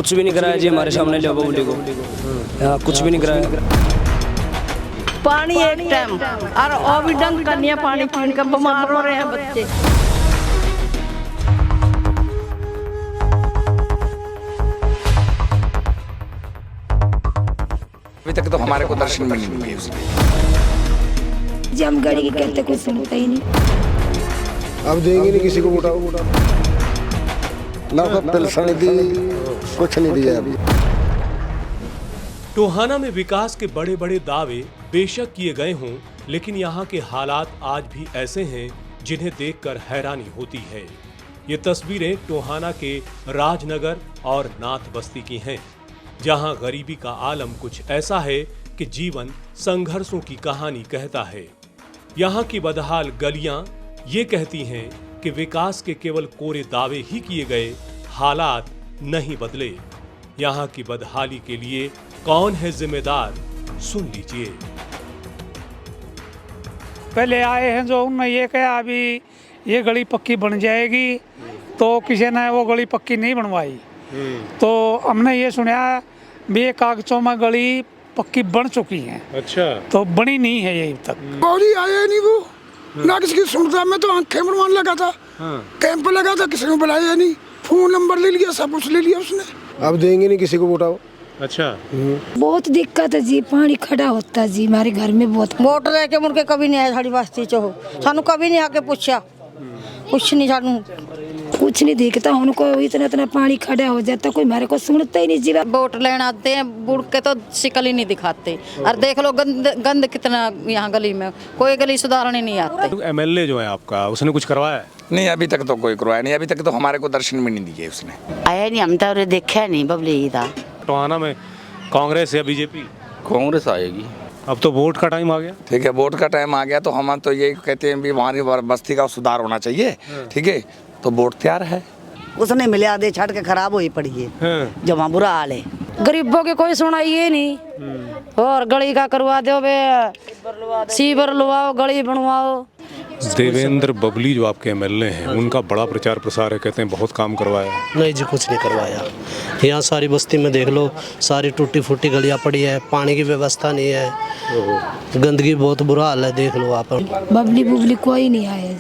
कुछ भी नहीं कराया जी हमारे सामने लिया बबली को। यहाँ कुछ भी नहीं कराया। पानी एक टाइम और और भी डंग करनी पानी पीने का, बीमार हो रहे हैं बच्चे। अभी तक तो हमारे को दर्शन मिल नहीं हुए उसके। जी हम गाड़ी के कहते कुछ सुनता ही नहीं। अब देंगे नहीं किसी को वोट ना को पेंशन दी, कुछ नहीं दिया अभी। टोहाना में विकास के बड़े बड़े दावे बेशक किए गए हों, लेकिन यहाँ के हालात आज भी ऐसे हैं जिन्हें देखकर हैरानी होती है। ये तस्वीरें टोहाना के राजनगर और नाथ बस्ती की हैं, जहाँ गरीबी का आलम कुछ ऐसा है कि जीवन संघर्षों की कहानी कहता है। यहाँ की बदहाल गलियां ये कहती हैं कि विकास के केवल कोरे दावे ही किए गए, हालात नहीं बदले। यहाँ की बदहाली के लिए कौन है जिम्मेदार, सुन लीजिए। पहले आए हैं जो उन्होंने ये कहा अभी ये गली पक्की बन जाएगी, तो किसी ने वो गली पक्की नहीं बनवाई। तो हमने ये सुना भी ये कागजों में गली पक्की बन चुकी है। अच्छा, तो बनी नहीं है ये अब तक। बॉडी आया नहीं वो, ना किसी की सुनता। मैं तो आंखें बनवाने लगा था, कैंप लगा था, किसी ने बुलाया नहीं। फोन नंबर ले लिया, सब कुछ ले लिया उसने। अब देंगे नहीं किसी को वोट। अच्छा, बहुत दिक्कत है जी, पानी खड़ा होता है जी हमारे घर में बहुत। वोट लेके मुड़के कभी नहीं आया साड़ी बस्ती चो, सानू कभी नहीं आके पूछा, कुछ नहीं सानू कुछ नहीं दिखता उनको। इतना इतना पानी खड़ा हो जाता, कोई हमारे को सुनता ही नहीं जी। वोट लेने आते हैं, बुड़ के तो शिकल ही नहीं दिखाते। और देख लो गंद कितना यहाँ गली में, कोई गली सुधारने नहीं आते। एमएलए जो है आपका, उसने कुछ करवाया है? नहीं, अभी तक तो कोई करवाया नहीं। अभी तक तो हमारे को दर्शन भी नहीं दिए उसने। आया नहीं, हम तो देखा नहीं बबली था। टोहाना में कांग्रेस या बीजेपी? कांग्रेस आएगी। अब तो वोट का टाइम आ गया। ठीक है, वोट का टाइम आ गया तो हम तो यही कहते हैं भी हमारी बस्ती का सुधार होना चाहिए। ठीक है, तो वोट तैयार है। उसने मिले आधे छड़ के खराब हुई पड़ी है, जमा बुरा हाल है। गरीबों की कोई सुनाई है नहीं। और गली का करवा दो बे, सीवर लुवाओ, गली बनवाओ। देवेंद्र बबली जो आपके एमएलए हैं, उनका बड़ा प्रचार प्रसार है, कहते हैं बहुत काम करवाया। नहीं जी, कुछ नहीं करवाया। यहाँ सारी बस्ती में देख लो, सारी टूटी फूटी गलियाँ पड़ी है, पानी की व्यवस्था नहीं है, गंदगी बहुत बुरा हाल है, देख लो आप। बबली कोई नहीं आया।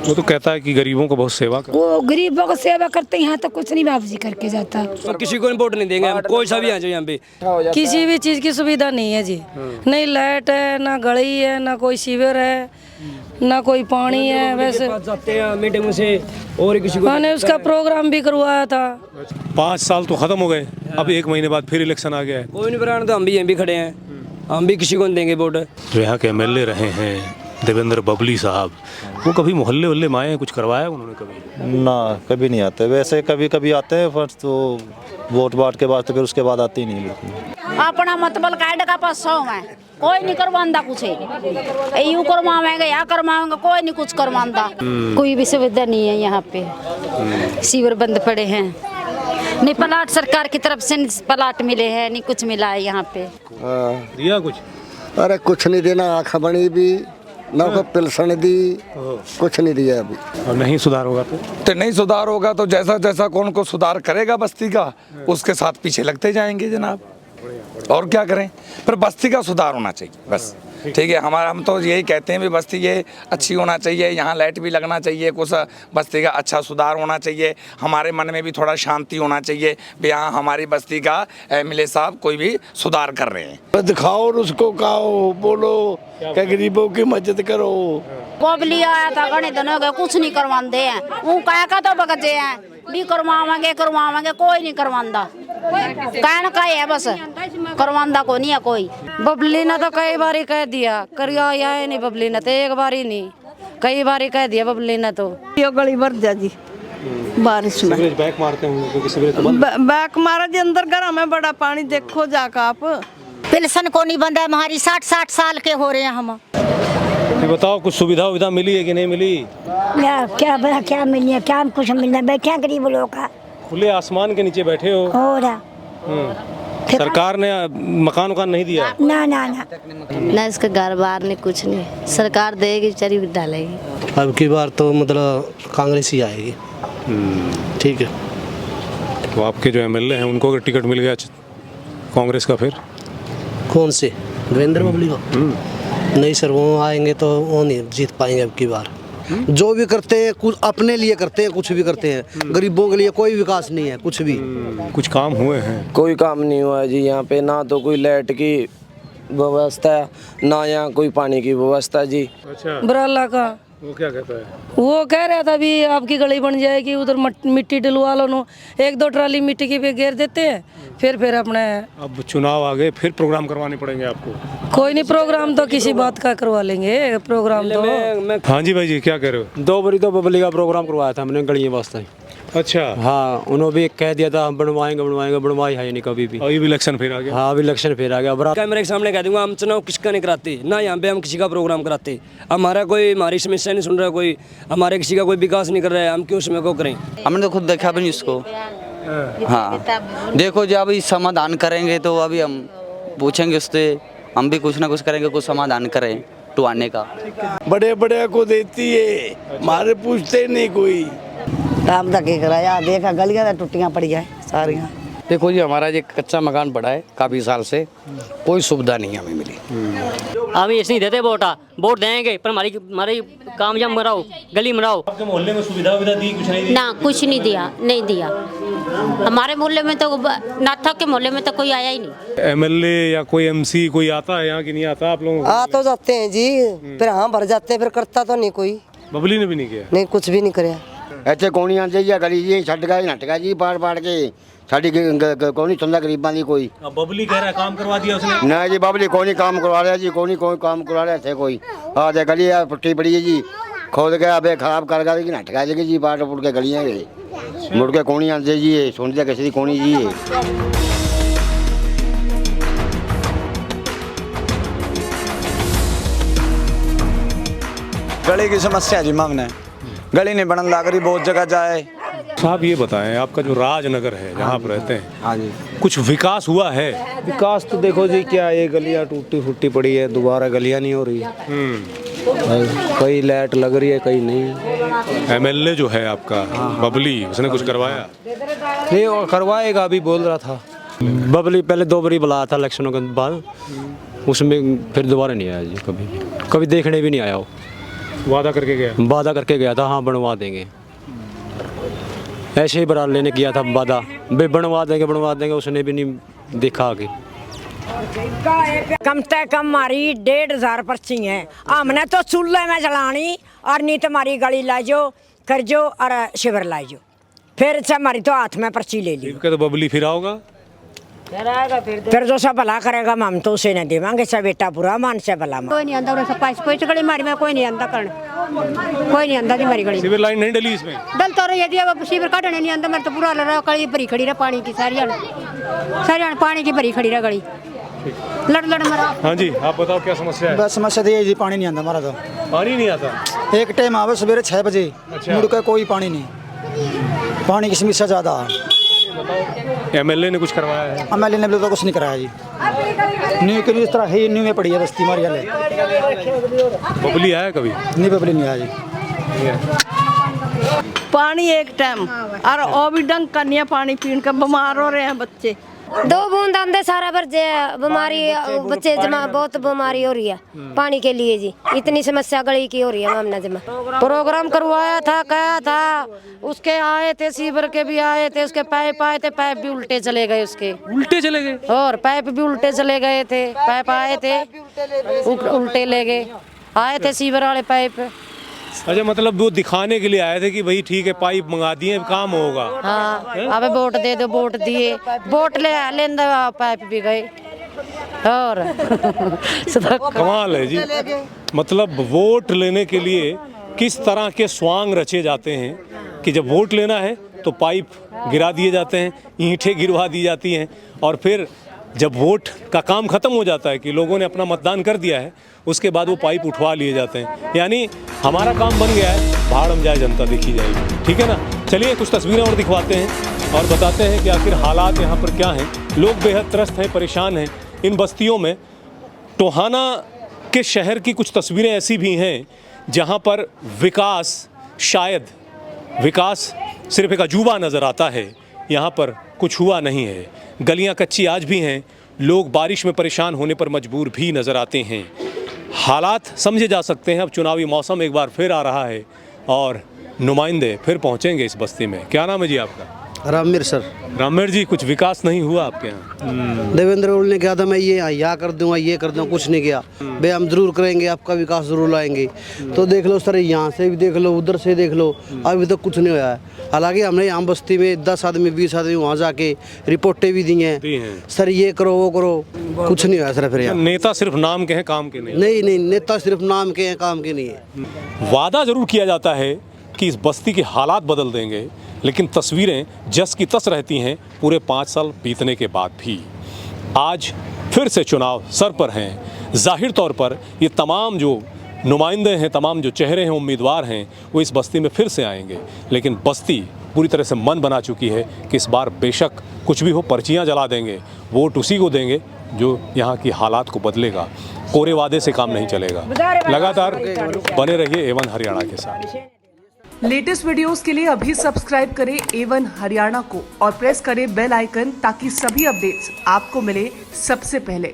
वो तो कहता है कि गरीबों को बहुत सेवा कर। वो गरीबों को सेवा करते, यहाँ तो कुछ नहीं वापसी करके जाता। तो किसी को वोट नहीं देंगे हम, कोई सा भी आ जाए यहाँ पे। किसी भी चीज की सुविधा नहीं है जी, नहीं लाइट है, ना गली है, ना कोई सीवर है, ना कोई पानी है। वैसे जाते हैं मीटिंग से, और किसी को मैंने उसका प्रोग्राम भी करवाया था। 5 साल तो खत्म हो गए, अब 1 महीने बाद फिर इलेक्शन आ गया है। कोई नहीं बनाना, तो हम भी यहीं भी खड़े हैं, हम भी किसी को नहीं देंगे वोट। जो यहाँ के एमएलए रहे हैं देवेंद्र बबली साहब, वो कभी मोहल्ले वल्ले में आए हैं, कुछ करवाया उन्होंने कभी? ना, कभी नहीं आते। वैसे कभी कभी आते हैं, फर्स्ट तो वोट बाट के बाद, तो फिर उसके बाद आते ही नहीं बिल्कुल। अपना मतबल काट का पासों में कोई नहीं करवांदा कुछ है। यूं करवाएंगे या करवाएंगे, कोई नहीं कुछ करवांदा। कोई भी सुविधा नहीं है यहाँ पे, सीवर बंद पड़े हैं। नहीं प्लाट सरकार की तरफ से प्लाट मिले हैं, नहीं कुछ मिला है यहाँ पे। दिया कुछ? अरे कुछ नहीं देना, आँख बनी भी ना को पेंशन दी, कुछ नहीं दिया अभी। और नहीं सुधार होगा तो नहीं सुधार होगा तो जैसा जैसा कौन को सुधार करेगा बस्ती का, उसके साथ पीछे लगते जाएंगे जनाब। और क्या करें, पर बस्ती का सुधार होना चाहिए बस। ठीक है, हम तो यही कहते हैं भी बस्ती ये अच्छी होना चाहिए, यहाँ लाइट भी लगना चाहिए, कुछ बस्ती का अच्छा सुधार होना चाहिए। हमारे मन में भी थोड़ा शांति होना चाहिए भी हाँ हमारी बस्ती का एमएलए साहब कोई भी सुधार कर रहे हैं। दिखाओ और उसको कहो, बोलो क्या गरीबों की मदद करो। बबली आया था घने दिनों के, कुछ नहीं करवाते हैं। वो कह का तो बगजे हैं भी करवाएंगे, कोई नहीं करवांदा। कहना का है बस, करवांदा को नहीं है कोई। बबली ने तो कई बार कह दिया, करिया आया नहीं बबली ने तो, एक बार ही नहीं कई बार कह दिया बबली ने तो। ये गली भर जा जी बारिश में। बैक मारते हैं क्योंकि सिगरेट बैक मारा जी, अंदर घर में बड़ा पानी, देखो जाकर आप। पेंशन को नहीं बंदा, हमारी 60 साल के हो रहे हैं हम। बताओ, कुछ सुविधा उविधा मिली है कि नहीं मिली? क्या मिली है, क्या कुछ मिलना। बैठे हैं गरीब लोग का, खुले आसमान के नीचे बैठे हो। सरकार ने मकान उकान नहीं दिया? ना ना ना ना, इसका घर बार नहीं, कुछ नहीं। सरकार देगी, चरी डालेगी। अब की बार तो मतलब कांग्रेस ही आएगी। ठीक है। तो आपके जो एमएलए हैं उनको अगर टिकट मिल गया कांग्रेस का, फिर कौन से देवेंद्र बबली को? नहीं सर, वो आएंगे तो वो नहीं जीत पाएंगे अब की बार। जो भी करते हैं कुछ अपने लिए करते हैं, कुछ भी करते हैं, गरीबों के लिए कोई विकास नहीं है कुछ भी। कुछ काम हुए हैं? कोई काम नहीं हुआ है जी यहाँ पे, ना तो कोई लाइट की व्यवस्था ना यहाँ कोई पानी की व्यवस्था जी। अच्छा, बराला का वो क्या कहता है? वो कह रहा था अभी आपकी गली बन जाएगी, उधर मिट्टी डलवा लो, 1-2 ट्राली मिट्टी की पे घेर देते हैं, फिर अपने। अब चुनाव आ गए, फिर प्रोग्राम करवाने पड़ेंगे आपको। कोई नहीं, प्रोग्राम तो किसी बात का करवा लेंगे प्रोग्राम तो। हाँ जी भाई जी, क्या कह रहे हो? 2 बरी तो बबली का प्रोग्राम करवाया था हमने गली वास्ते। अच्छा, हाँ, उन्होंने भी कह दिया था हम बनवाएंगे, बनवाई है नहीं कभी भी। अभी इलेक्शन फिर आ गया। हाँ, अभी इलेक्शन फिर आ गया। कैमरे के सामने कह दूंगा, हम चुनाव किसका नहीं कराते, ना यहाँ पे हम किसी का प्रोग्राम कराते। हमारी समस्या नहीं सुन रहा कोई, हमारे किसी का कोई विकास नहीं कर रहा है, हम क्यों उसमें को करें? हमने तो खुद देखा भी नहीं उसको। हाँ, देखो जब अभी समाधान करेंगे तो अभी हम पूछेंगे उससे, हम भी कुछ ना कुछ करेंगे, कुछ समाधान करें टुआने का। बड़े बड़े को देती है, हमारे पूछते नहीं कोई। काम तक ही कराया, देखा गलियां टुट्टियां पड़ी है सारी। देखो जी, हमारा जो कच्चा मकान पड़ा है काफ़ी साल से, कोई सुविधा नहीं हमें मिली। हम ऐसे नहीं देते वोट देंगे, पर हमारी कामयाब मराओ, गली मराओ। आपके मोहल्ले में सुविधा दी कुछ नहीं दी? ना, कुछ नहीं दिया। हमारे मोहल्ले में तो, नाथा के मोहल्ले में तो कोई आया ही नहीं। एमएलए या कोई एमसी कोई आता है यहाँ की? नहीं आता आप लोग? आ तो जाते हैं जी, फिर हाँ भर जाते हैं, फिर करता तो नहीं कोई। बबली ने भी नहीं किया? नहीं, कुछ भी नहीं कराया। ਇੱਥੇ ਕੋਣੀਆਂ ਜਾਈਆ ਗਲੀ ਜੀ ਛੱਡ ਗਿਆ ਨੱਟ ਗਿਆ ਜੀ ਪਾੜ ਕੇ ਸਾਡੀ ਕੋਈ ਨਹੀਂ ਸੁਣਦਾ ਗਰੀਬਾਂ ਦੀ ਕੋਈ। बबली कह रहा है काम करवा दिया उसने? ना जी बबली कोई नहीं काम करवा रहा जी, कोई काम करवा रहा थे कोई। हाँ दे गली पुट्टी पड़ी है जी, खोद के अबे खराब कर गया नट गया जी, पाड़ पुड़ के गलियाँ मुड़ के कोनी आते जी, सुनते किसी की कोनी जी। गली की समस्या जी मामने, गली नहीं बनने लग रही, बहुत जगह जाए। साहब ये बताएं, आपका जो राजनगर है जहाँ पर रहते हैं, हाँ जी, कुछ विकास हुआ है? विकास तो देखो जी, क्या ये गलियाँ टूटी फूटी पड़ी है, दोबारा गलियाँ नहीं हो रही। कई लाइट लग रही है, कई नहीं। एमएलए जो है आपका बबली, उसने कुछ करवाया? नहीं, वो करवाएगा अभी बोल रहा था। बबली पहले 2 बारी बुलाया था इलेक्शनों के बाद, उसमें फिर दोबारा नहीं आया जी, कभी देखने भी नहीं आया। वो वादा करके गया था, हाँ बनवा देंगे, ऐसे ही बराल लेने किया था वादा, बनवा देंगे, उसने भी नहीं देखा आगे। कम से कम हमारी 1,500 पर्ची है, हमने तो चूल्हे में जलानी, और नहीं तो हमारी गली ला जाओ कर जो और शिविर ला जाओ, फिर से हमारी तो हाथ में पर्ची ले ली। तो बबली फिर आओगा, फिर जो सब भला करेगा हम तो उसे नहीं देवांगे, सब बेटा पूरा मान से भला। कोई नहीं आंदा, पैच गली मारी में कोई नहीं आंदा करने, कोई नहीं आंदा जी हमारी गली। सिविल लाइन नहीं डली इसमें? डल तो रही है, अब शिविर काटने नहीं आंदा, मेरे तो पूरा लड़ा कड़ी भरी खड़ी रहा पानी की, सारी पानी की भरी खड़ी रहा गली, लड़ मरा। हाँ जी, आप बताओ क्या समस्या है? बस समस्या ये जी, पानी नहीं आता हमारा तो। पानी नहीं आता? एक टाइम आवे सवेरे 6 बजे, मुड़ के कोई पानी नहीं, पानी की समस्या ज़्यादा है। एमएलए ने कुछ करवाया है? एमएलए ने तो कुछ नहीं कराया जी, न्यू की इस तरह ही न्यू में पड़ी है बस्ती हमारी हाल। बबली आया कभी? नहीं, बबली नहीं आया जी। पानी एक टाइम, और वो भी डंक करनी है, पानी पीने का बीमार हो रहे हैं बच्चे। 2 बूंद आंदे सारा भर बीमारी, बच्चे जमा बहुत बीमारी हो रही है पानी के लिए जी, इतनी समस्या गली की हो रही है मामला जमा। प्रोग्राम करवाया था, कहा था, उसके आए थे, सीवर के भी आए थे, उसके पाइप आए थे, पाइप भी उल्टे चले गए, उसके उल्टे चले गए, और पाइप भी उल्टे चले गए थे, पाइप आए थे उल्टे ले गए, आए थे सीवर वाले पाइप। अच्छा, मतलब वो दिखाने के लिए आए थे कि भाई ठीक है पाइप मंगा दिए, काम होगा। हाँ, अबे वोट दे दो, वोट दिए, वोट लेंदे पाइप भी गए, और कमाल है जी। मतलब वोट लेने के लिए किस तरह के स्वांग रचे जाते हैं कि जब वोट लेना है तो पाइप गिरा दिए जाते हैं, ईंटें गिरवा दी जाती हैं, और फिर जब वोट का काम ख़त्म हो जाता है कि लोगों ने अपना मतदान कर दिया है, उसके बाद वो पाइप उठवा लिए जाते हैं। यानी हमारा काम बन गया है, भाड़ में जाए जनता देखी जाएगी, ठीक है ना। चलिए कुछ तस्वीरें और दिखवाते हैं और बताते हैं कि आखिर हालात यहाँ पर क्या हैं। लोग बेहद त्रस्त हैं, परेशान हैं इन बस्तियों में। टोहाना के शहर की कुछ तस्वीरें ऐसी भी हैं जहाँ पर विकास, शायद विकास सिर्फ एक अजूबा नज़र आता है, यहाँ पर कुछ हुआ नहीं है। गलियाँ कच्ची आज भी हैं, लोग बारिश में परेशान होने पर मजबूर भी नज़र आते हैं। हालात समझे जा सकते हैं। अब चुनावी मौसम एक बार फिर आ रहा है और नुमाइंदे फिर पहुँचेंगे इस बस्ती में। क्या नाम है जी आपका? रामवीर सर। रामवीर जी, कुछ विकास नहीं हुआ आपके यहाँ? देवेंद्र बाबू ने कहा था मैं ये यहाँ कर दूंगा, ये कर दूंगा, कुछ नहीं किया। भाई हम जरूर करेंगे, आपका विकास जरूर लाएंगे। तो देख लो सर, यहाँ से भी देख लो, उधर से देख लो, अभी तक कुछ नहीं हुआ है। हालांकि हमने यहाँ बस्ती में 10 आदमी 20 आदमी वहाँ जाके रिपोर्टें भी दी हैं सर, ये करो वो करो, कुछ नहीं हुआ सर। फिर यहाँ नेता सिर्फ नाम के हैं, काम के नहीं? नहीं, नेता सिर्फ नाम के हैं, काम के नहीं है। वादा जरूर किया जाता है कि इस बस्ती के हालात बदल देंगे, लेकिन तस्वीरें जस की तस रहती हैं पूरे 5 साल बीतने के बाद भी। आज फिर से चुनाव सर पर हैं। जाहिर तौर पर ये तमाम जो नुमाइंदे हैं, तमाम जो चेहरे हैं, उम्मीदवार हैं, वो इस बस्ती में फिर से आएंगे। लेकिन बस्ती पूरी तरह से मन बना चुकी है कि इस बार बेशक कुछ भी हो, पर्चियाँ जला देंगे, वोट उसी को देंगे जो यहाँ की हालात को बदलेगा। कोरे वादे से काम नहीं चलेगा। लगातार बने रहिए A1 हरियाणा के साथ। लेटेस्ट वीडियोस के लिए अभी सब्सक्राइब करें A1 हरियाणा को और प्रेस करें बेल आइकन ताकि सभी अपडेट्स आपको मिले सबसे पहले।